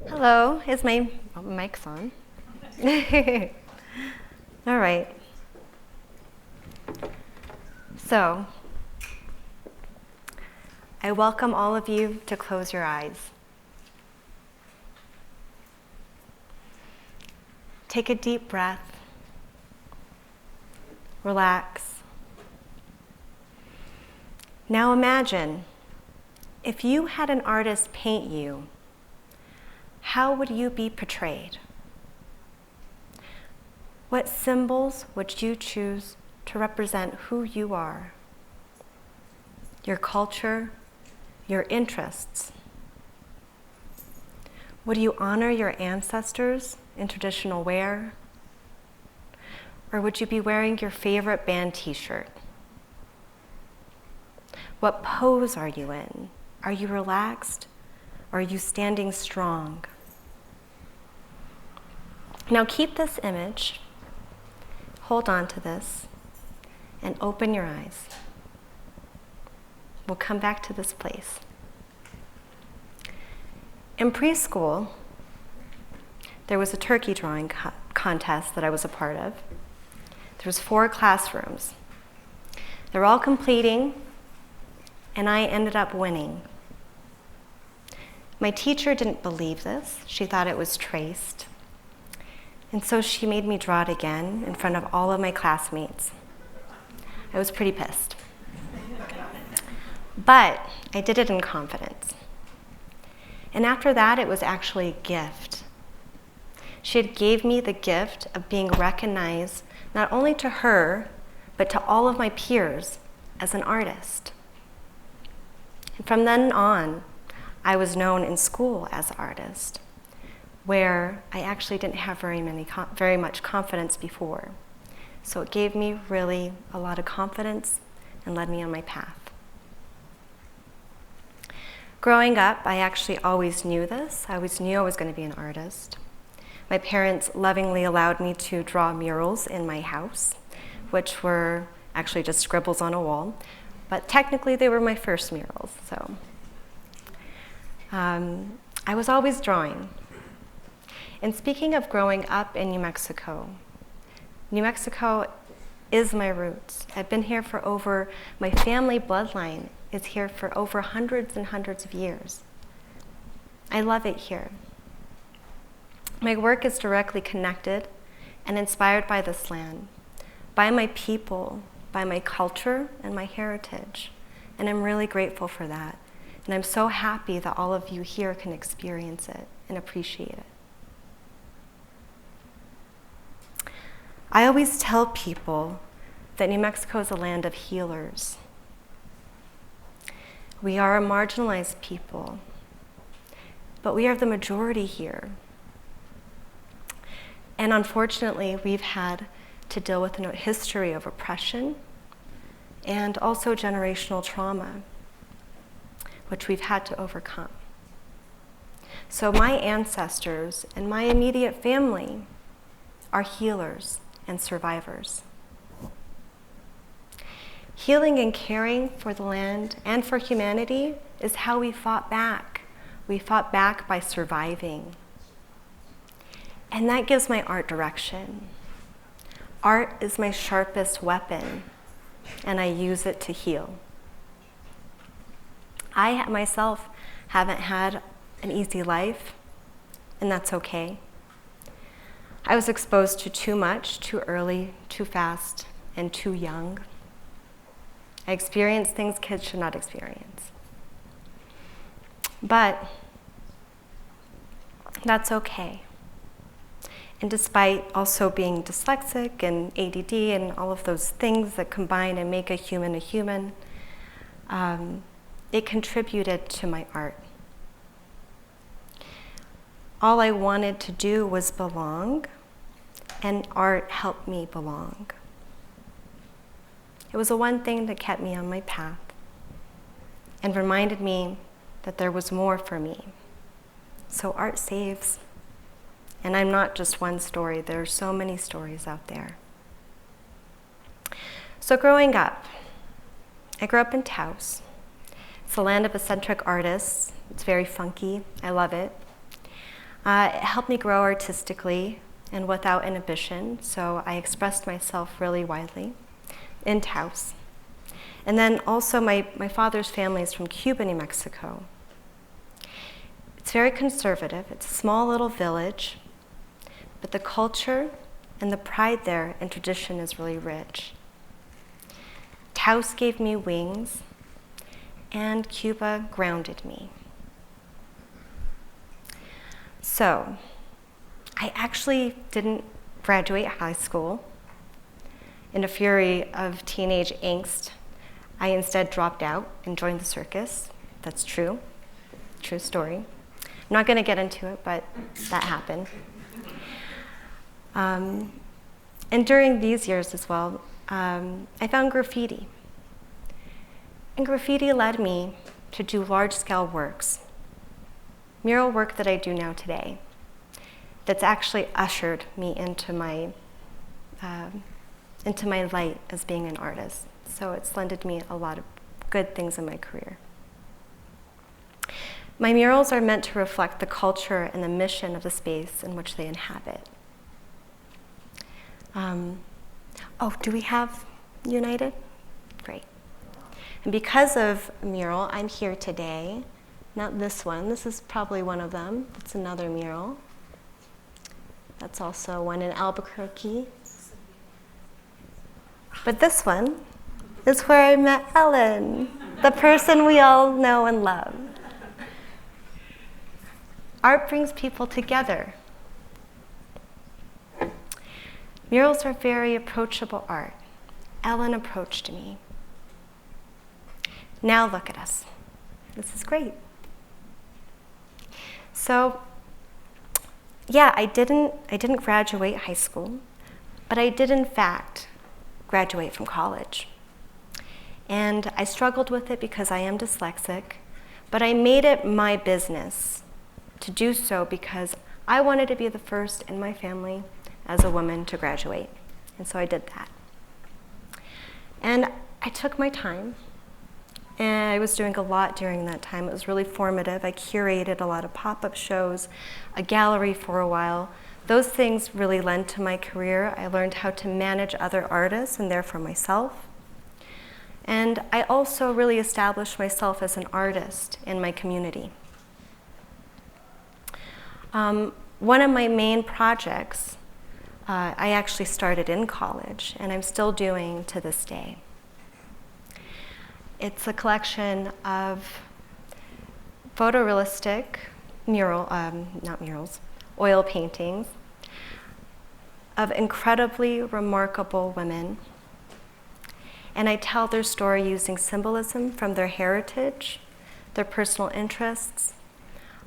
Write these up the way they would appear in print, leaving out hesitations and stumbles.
Hello, is my mic's on? All right. So, I welcome all of you to close your eyes. Take a deep breath. Relax. Now imagine, if you had an artist paint you, how would you be portrayed? What symbols would you choose to represent who you are? Your culture, your interests? Would you honor your ancestors in traditional wear? Or would you be wearing your favorite band t-shirt? What pose are you in? Are you relaxed? Or are you standing strong? Now keep this image, hold on to this, and open your eyes. We'll come back to this place. In preschool, there was a turkey drawing contest that I was a part of. There was 4 classrooms. They were all completing, and I ended up winning. My teacher didn't believe this. She thought it was traced. And so she made me draw it again in front of all of my classmates. I was pretty pissed. But I did it in confidence. And after that, it was actually a gift. She had gave me the gift of being recognized not only to her, but to all of my peers as an artist. And from then on, I was known in school as an artist, where I actually didn't have very much confidence before. So it gave me really a lot of confidence and led me on my path. Growing up, I actually always knew this. I always knew I was going to be an artist. My parents lovingly allowed me to draw murals in my house, which were actually just scribbles on a wall, but technically they were my first murals. So I was always drawing. And speaking of growing up in New Mexico is my roots. I've been here for my family bloodline is here for over hundreds and hundreds of years. I love it here. My work is directly connected and inspired by this land, by my people, by my culture and my heritage. And I'm really grateful for that. And I'm so happy that all of you here can experience it and appreciate it. I always tell people that New Mexico is a land of healers. We are a marginalized people, but we are the majority here. And unfortunately, we've had to deal with a history of oppression and also generational trauma, which we've had to overcome. So my ancestors and my immediate family are healers and survivors. Healing and caring for the land and for humanity is how we fought back. We fought back by surviving. And that gives my art direction. Art is my sharpest weapon, and I use it to heal. I myself haven't had an easy life, and that's okay. I was exposed to too much, too early, too fast, and too young. I experienced things kids should not experience. But that's okay. And despite also being dyslexic and ADD and all of those things that combine and make a human, it contributed to my art. All I wanted to do was belong, and art helped me belong. It was the one thing that kept me on my path and reminded me that there was more for me. So art saves. And I'm not just one story. There are so many stories out there. So growing up, I grew up in Taos. It's a land of eccentric artists. It's very funky. I love it. It helped me grow artistically and without inhibition, so I expressed myself really widely in Taos. And then also my father's family is from Cuba, New Mexico. It's very conservative. It's a small little village, but the culture and the pride there and tradition is really rich. Taos gave me wings, and Cuba grounded me. So, I actually didn't graduate high school. In a fury of teenage angst, I instead dropped out and joined the circus. That's true. True story. I'm not going to get into it, but that happened. And during these years as well, I found graffiti. And graffiti led me to do large-scale works, mural work that I do now today, that's actually ushered me into my light as being an artist. So it's lended me a lot of good things in my career. My murals are meant to reflect the culture and the mission of the space in which they inhabit. Do we have United? Great. And because of a mural, I'm here today. Not this one. This is probably one of them. It's another mural. That's also one in Albuquerque. But this one is where I met Ellen, the person we all know and love. Art brings people together. Murals are very approachable art. Ellen approached me. Now look at us. This is great. So, yeah, I didn't graduate high school, but I did in fact graduate from college. And I struggled with it because I am dyslexic, but I made it my business to do so because I wanted to be the first in my family as a woman to graduate. And so I did that. And I took my time, and I was doing a lot during that time. It was really formative. I curated a lot of pop-up shows, a gallery for a while. Those things really lent to my career. I learned how to manage other artists and therefore myself. And I also really established myself as an artist in my community. One of my main projects I actually started in college, and I'm still doing to this day. It's a collection of photorealistic oil paintings of incredibly remarkable women. And I tell their story using symbolism from their heritage, their personal interests,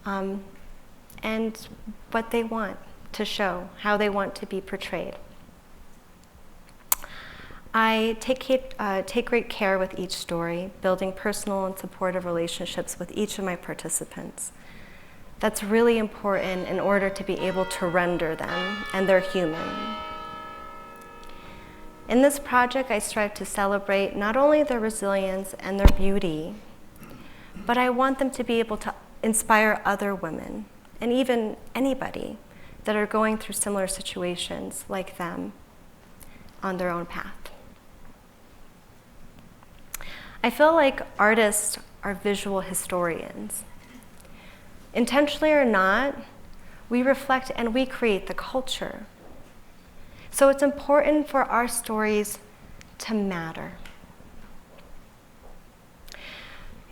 and what they want to show, how they want to be portrayed. I take great care with each story, building personal and supportive relationships with each of my participants. That's really important in order to be able to render them, and they're human. In this project, I strive to celebrate not only their resilience and their beauty, but I want them to be able to inspire other women, and even anybody that are going through similar situations like them on their own path. I feel like artists are visual historians. Intentionally or not, we reflect and we create the culture. So it's important for our stories to matter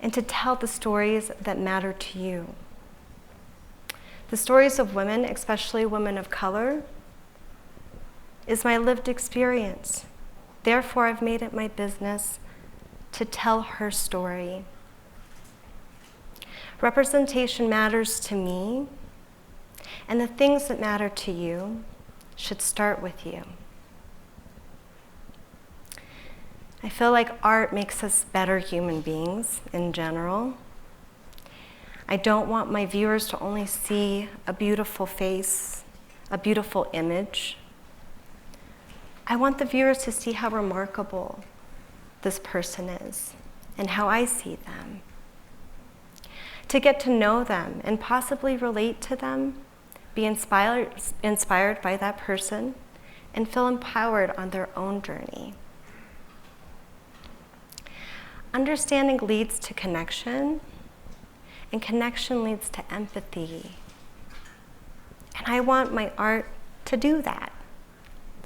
and to tell the stories that matter to you. The stories of women, especially women of color, is my lived experience. Therefore, I've made it my business to tell her story. Representation matters to me, and the things that matter to you should start with you. I feel like art makes us better human beings in general. I don't want my viewers to only see a beautiful face, a beautiful image. I want the viewers to see how remarkable this person is and how I see them. To get to know them and possibly relate to them be inspired by that person, and feel empowered on their own journey. Understanding leads to connection, and connection leads to empathy. And I want my art to do that.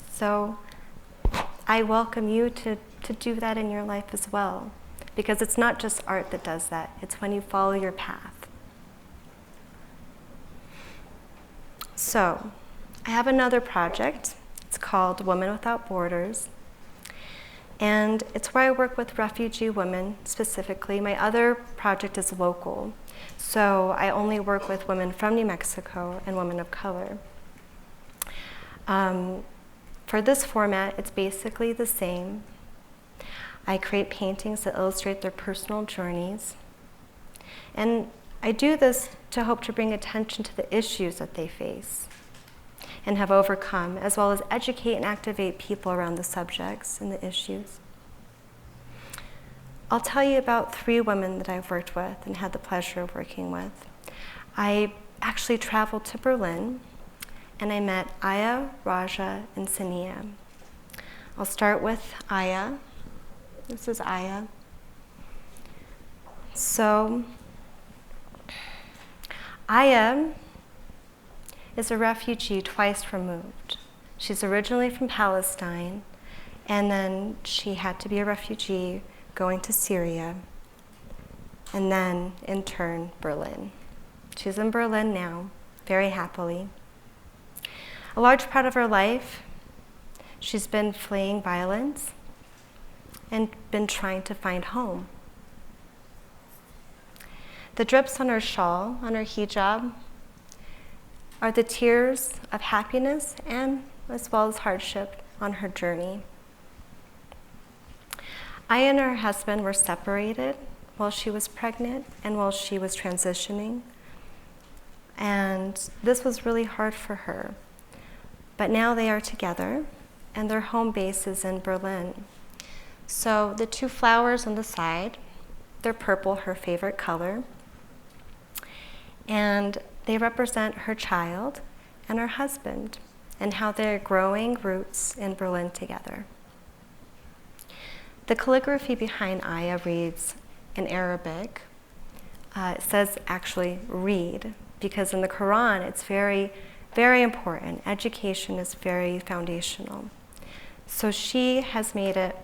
So I welcome you to do that in your life as well, because it's not just art that does that, it's when you follow your path. So I have another project. It's called Women Without Borders. And it's where I work with refugee women specifically. My other project is local. So I only work with women from New Mexico and women of color. For this format, it's basically the same. I create paintings that illustrate their personal journeys. And I do this to hope to bring attention to the issues that they face and have overcome, as well as educate and activate people around the subjects and the issues. I'll tell you about 3 women that I've worked with and had the pleasure of working with. I actually traveled to Berlin, and I met Aya, Raja, and Sania. I'll start with Aya. This is Aya. So, Aya is a refugee twice removed. She's originally from Palestine, and then she had to be a refugee going to Syria, and then, in turn, Berlin. She's in Berlin now, very happily. A large part of her life, she's been fleeing violence and been trying to find home. The drips on her shawl, on her hijab, are the tears of happiness and as well as hardship on her journey. Aya and her husband were separated while she was pregnant and while she was transitioning. And this was really hard for her. But now they are together, and their home base is in Berlin. So the 2 flowers on the side, they're purple, her favorite color. And they represent her child and her husband and how they're growing roots in Berlin together. The calligraphy behind Aya reads in Arabic. It says actually read, because in the Quran it's very, very important. Education is very foundational. So she has made it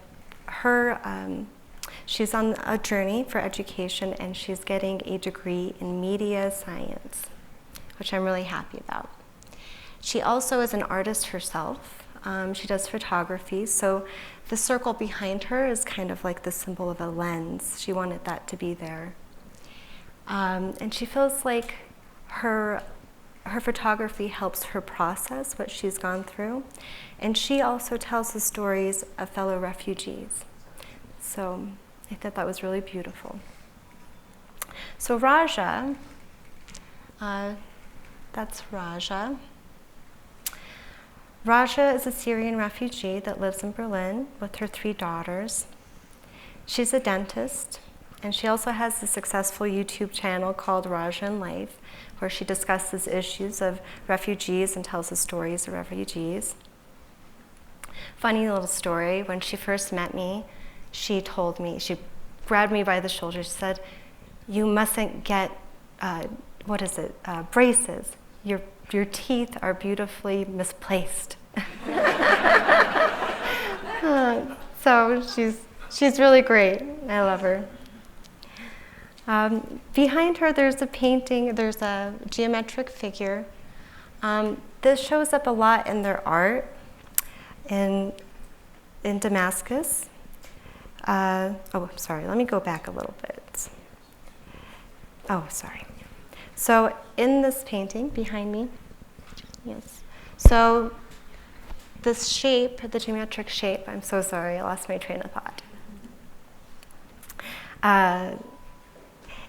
she's on a journey for education, and she's getting a degree in media science, which I'm really happy about. She also is an artist herself. She does photography, so the circle behind her is kind of like the symbol of a lens. She wanted that to be there. And she feels like her photography helps her process what she's gone through. And she also tells the stories of fellow refugees. So I thought that was really beautiful. So Raja, that's Raja. Raja is a Syrian refugee that lives in Berlin with her 3 daughters. She's a dentist, and she also has a successful YouTube channel called Raja in Life, where she discusses issues of refugees and tells the stories of refugees. Funny little story, when she first met me, she told me, she grabbed me by the shoulder, she said, "You mustn't get, braces. Your teeth are beautifully misplaced." So she's really great. I love her. Behind her, there's a painting. There's a geometric figure. This shows up a lot in their art in Damascus. Sorry. Let me go back a little bit. Oh, sorry. So in this painting behind me, yes. So this shape, the geometric shape, I'm so sorry, I lost my train of thought.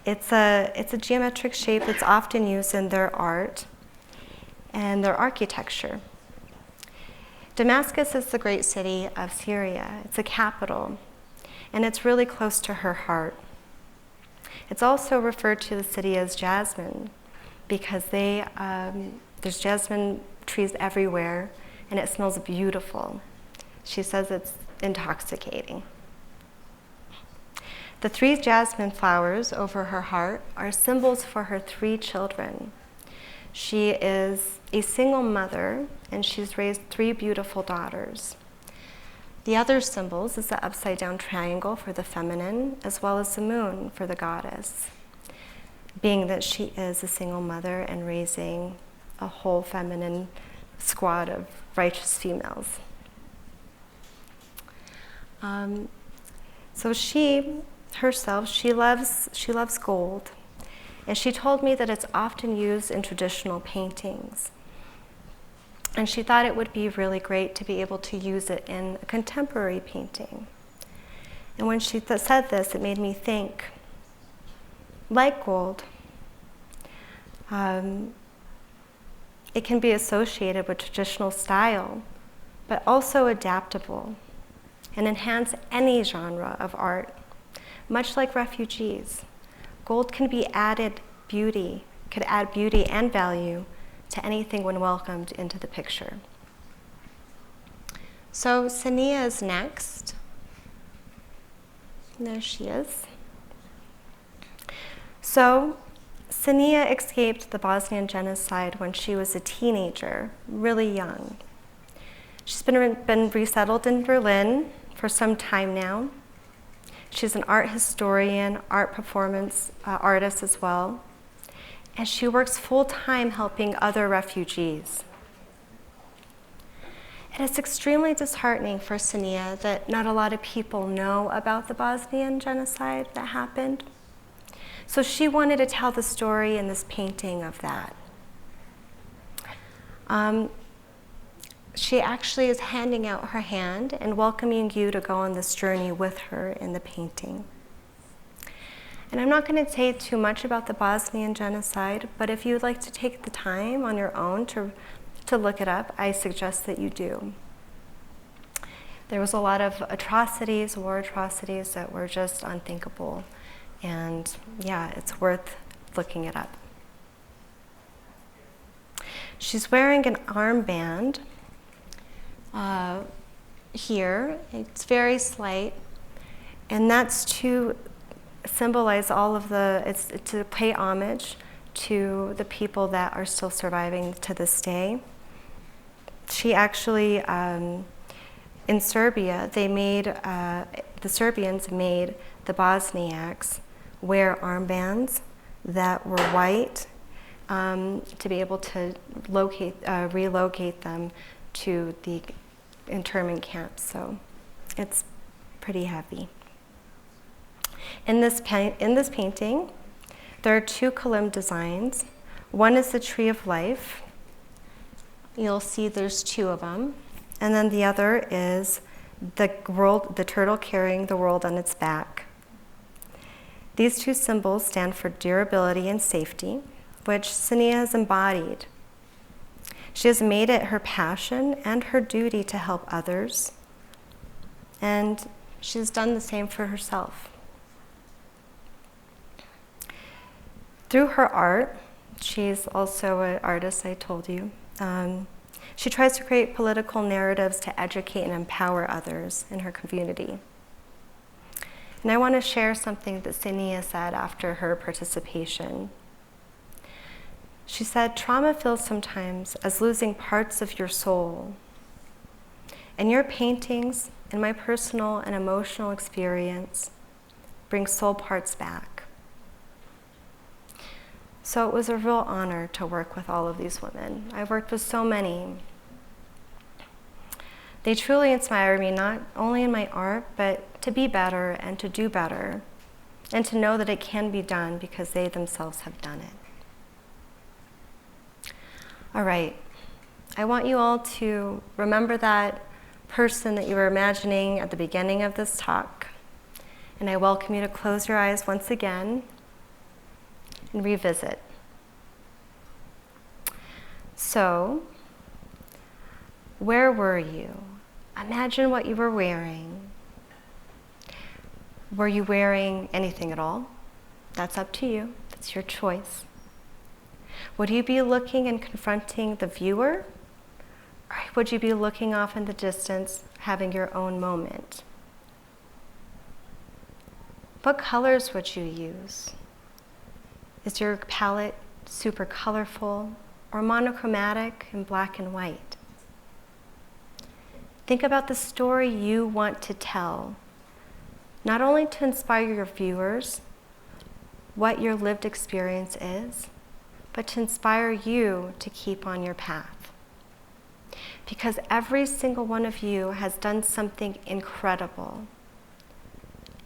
It's a geometric shape that's often used in their art and their architecture. Damascus is the great city of Syria. It's a capital, and it's really close to her heart. It's also referred to the city as Jasmine because they There's jasmine trees everywhere, and it smells beautiful. She says it's intoxicating. The 3 jasmine flowers over her heart are symbols for her 3 children. She is a single mother, and she's raised 3 beautiful daughters. The other symbols is the upside down triangle for the feminine, as well as the moon for the goddess, being that she is a single mother and raising a whole feminine squad of righteous females. So she herself, she loves gold. And she told me that it's often used in traditional paintings. And she thought it would be really great to be able to use it in a contemporary painting. And when she said this, it made me think, like gold, it can be associated with traditional style, but also adaptable and enhance any genre of art. Much like refugees, gold can be added beauty, could add beauty and value to anything when welcomed into the picture. So Sania is next. There she is. So Sania escaped the Bosnian genocide when she was a teenager, really young. She's been resettled in Berlin for some time now. She's an art historian, art performance artist as well, and she works full-time helping other refugees. It is extremely disheartening for Sania that not a lot of people know about the Bosnian genocide that happened. So she wanted to tell the story in this painting of that. She actually is handing out her hand and welcoming you to go on this journey with her in the painting. And I'm not going to say too much about the Bosnian genocide, but if you would like to take the time on your own to look it up, I suggest that you do. There was a lot of atrocities, war atrocities, that were just unthinkable. And yeah, it's worth looking it up. She's wearing an armband here. It's very slight, and that's to symbolize all of it's to pay homage to the people that are still surviving to this day. She actually, in Serbia, the Serbians made the Bosniaks wear armbands that were white to be able to relocate them to the internment camps. So it's pretty heavy. In this painting, there are 2 kalim designs. One is the tree of life. You'll see there's 2 of them. And then the other is the turtle carrying the world on its back. These 2 symbols stand for durability and safety, which Sania has embodied. She has made it her passion and her duty to help others, and she's done the same for herself. Through her art, she's also an artist, I told you. She tries to create political narratives to educate and empower others in her community. And I want to share something that Sania said after her participation. She said, "Trauma feels sometimes as losing parts of your soul. And your paintings and my personal and emotional experience bring soul parts back." So it was a real honor to work with all of these women. I've worked with so many. They truly inspire me, not only in my art, but to be better and to do better, and to know that it can be done because they themselves have done it. All right, I want you all to remember that person that you were imagining at the beginning of this talk, and I welcome you to close your eyes once again and revisit. So, where were you? Imagine what you were wearing. Were you wearing anything at all? That's up to you. That's your choice. Would you be looking and confronting the viewer? Or would you be looking off in the distance, having your own moment? What colors would you use? Is your palette super colorful or monochromatic in black and white? Think about the story you want to tell, not only to inspire your viewers, what your lived experience is, but to inspire you to keep on your path. Because every single one of you has done something incredible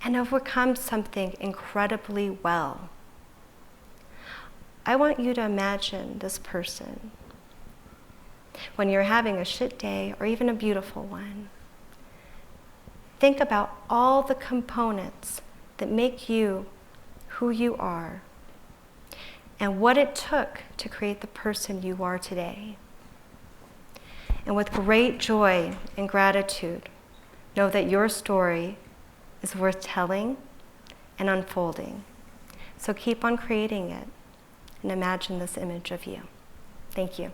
and overcome something incredibly well. I want you to imagine this person when you're having a shit day or even a beautiful one. Think about all the components that make you who you are and what it took to create the person you are today. And with great joy and gratitude, know that your story is worth telling and unfolding. So keep on creating it and imagine this image of you. Thank you.